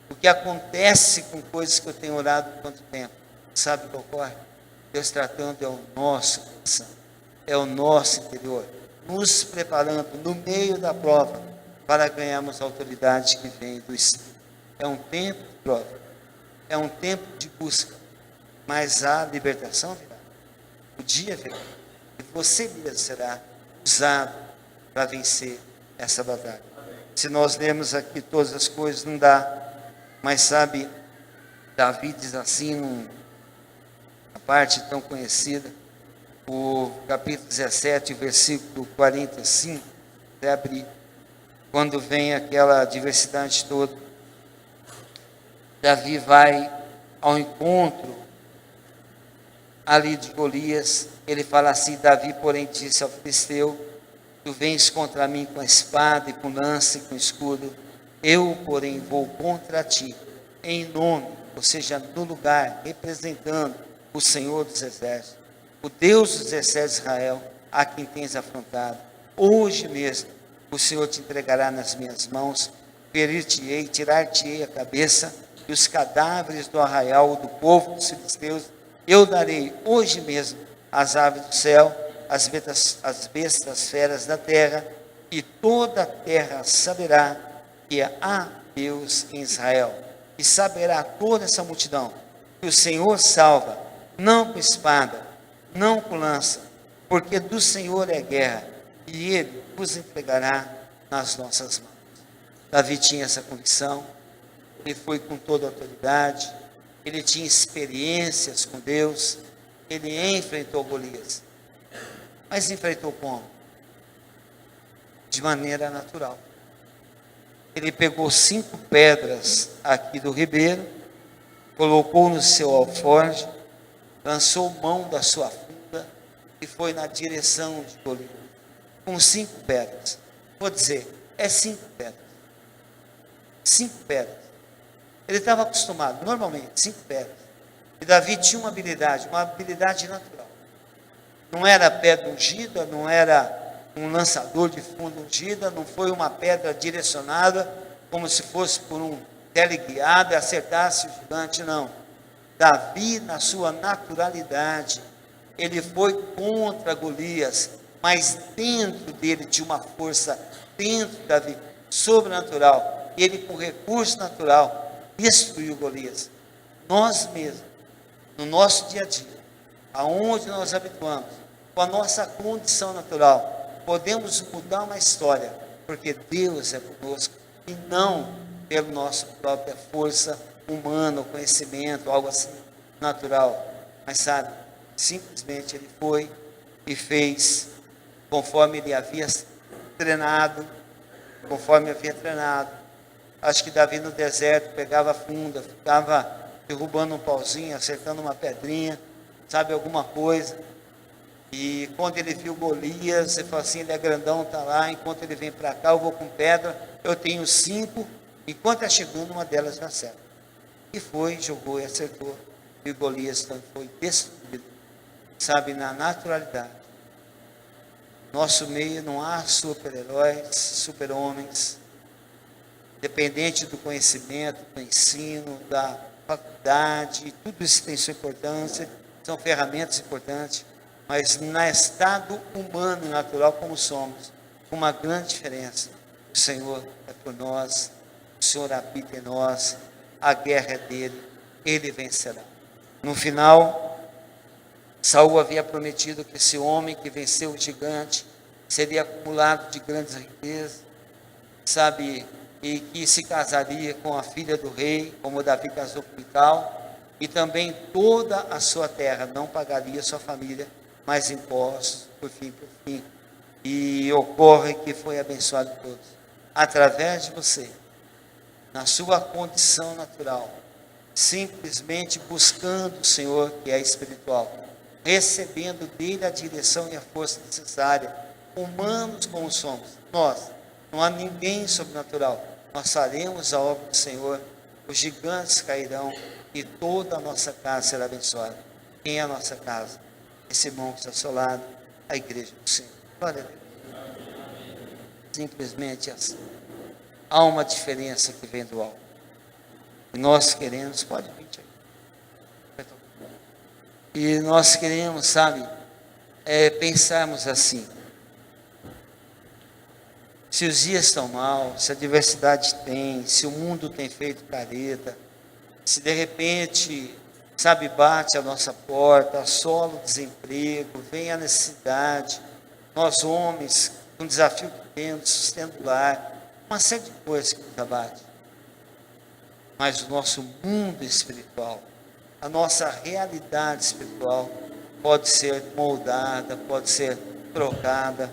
O que acontece com coisas que eu tenho orado há quanto tempo? Sabe o que ocorre? Deus tratando é o nosso coração, é o nosso interior, nos preparando no meio da prova para ganharmos a autoridade que vem do Espírito. É um tempo de prova, é um tempo de busca, mas a libertação virá. O dia virá e você mesmo será usado para vencer essa batalha. Se nós lermos aqui todas as coisas, não dá, mas sabe, Davi diz assim, uma parte tão conhecida, o capítulo 17, versículo 45, até abrir, quando vem aquela diversidade toda, Davi vai ao encontro ali de Golias. Ele fala assim: Davi, porém, disse ao filisteu: tu vens contra mim com a espada e com lança e com escudo, eu, porém, vou contra ti em nome, ou seja, no lugar, representando o Senhor dos exércitos, o Deus dos exércitos de Israel, a quem tens afrontado. Hoje mesmo o Senhor te entregará nas minhas mãos, ferir-te-ei, tirar-te-ei a cabeça, e os cadáveres do arraial do povo dos filisteus eu darei hoje mesmo às aves do céu, as bestas feras da terra, e toda a terra saberá que há Deus em Israel, e saberá toda essa multidão que o Senhor salva, não com espada, não com lança, porque do Senhor é a guerra, e Ele vos entregará nas nossas mãos. Davi tinha essa convicção, ele foi com toda a autoridade, ele tinha experiências com Deus, ele enfrentou Golias. Mas enfrentou como? De maneira natural. Ele pegou 5 pedras aqui do ribeiro, colocou no seu alforje, lançou mão da sua funda e foi na direção de Golias, com 5 pedras. Vou dizer, é 5 pedras. 5 pedras. Ele estava acostumado, normalmente, 5 pedras. E Davi tinha uma habilidade natural. Não era pedra ungida, não era um lançador de funda ungida, não foi uma pedra direcionada, como se fosse por um teleguiado e acertasse o gigante, não. Davi, na sua naturalidade, ele foi contra Golias, mas dentro dele tinha uma força, dentro de Davi, sobrenatural. Ele, com recurso natural, destruiu Golias. Nós mesmos, no nosso dia a dia, aonde nós habituamos, com a nossa condição natural, podemos mudar uma história, porque Deus é conosco, e não pela nossa própria força humana, conhecimento, algo assim natural. Mas sabe, simplesmente ele foi e fez conforme ele havia treinado, Acho que Davi no deserto pegava a funda, ficava derrubando um pauzinho, acertando uma pedrinha, sabe, alguma coisa. E quando ele viu Golias, ele falou assim: ele é grandão, está lá, enquanto ele vem para cá, eu vou com pedra, eu tenho 5, enquanto está chegando, uma delas já acerta. E foi, jogou e acertou, e Golias então foi destruído, sabe, na naturalidade. Nosso meio não há super-heróis, super-homens, dependente do conhecimento, do ensino, da faculdade, tudo isso tem sua importância, são ferramentas importantes, mas no estado humano e natural como somos, uma grande diferença: o Senhor é por nós, o Senhor habita em nós, a guerra é dele, ele vencerá. No final, Saul havia prometido que esse homem que venceu o gigante seria acumulado de grandes riquezas, sabe, e que se casaria com a filha do rei, como Davi casou com Mical, e também toda a sua terra, não pagaria sua família mais impostos, por fim. E ocorre que foi abençoado por todos, através de você, na sua condição natural, simplesmente buscando o Senhor, que é espiritual, recebendo dele a direção e a força necessária, humanos como somos, nós, não há ninguém sobrenatural, nós faremos a obra do Senhor os gigantes cairão e toda a nossa casa será abençoada. Quem é a nossa casa? Esse irmão que está ao seu lado, a igreja do Senhor. Glória a Deus. Simplesmente assim. Há uma diferença que vem do alto. E nós queremos, pode vir aqui. E nós queremos, sabe, pensarmos assim. Se os dias estão mal, se a diversidade tem, se o mundo tem feito careta, se de repente, sabe, bate a nossa porta, assola o desemprego, vem a necessidade, nós homens, com o desafio que temos, sustento o lar, uma série de coisas que nos abate. Mas o nosso mundo espiritual, a nossa realidade espiritual pode ser moldada, pode ser trocada,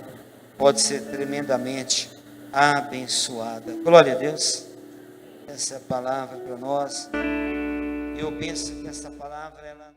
pode ser tremendamente abençoada. Glória a Deus. Essa é a palavra para nós. Eu penso que essa palavra, ela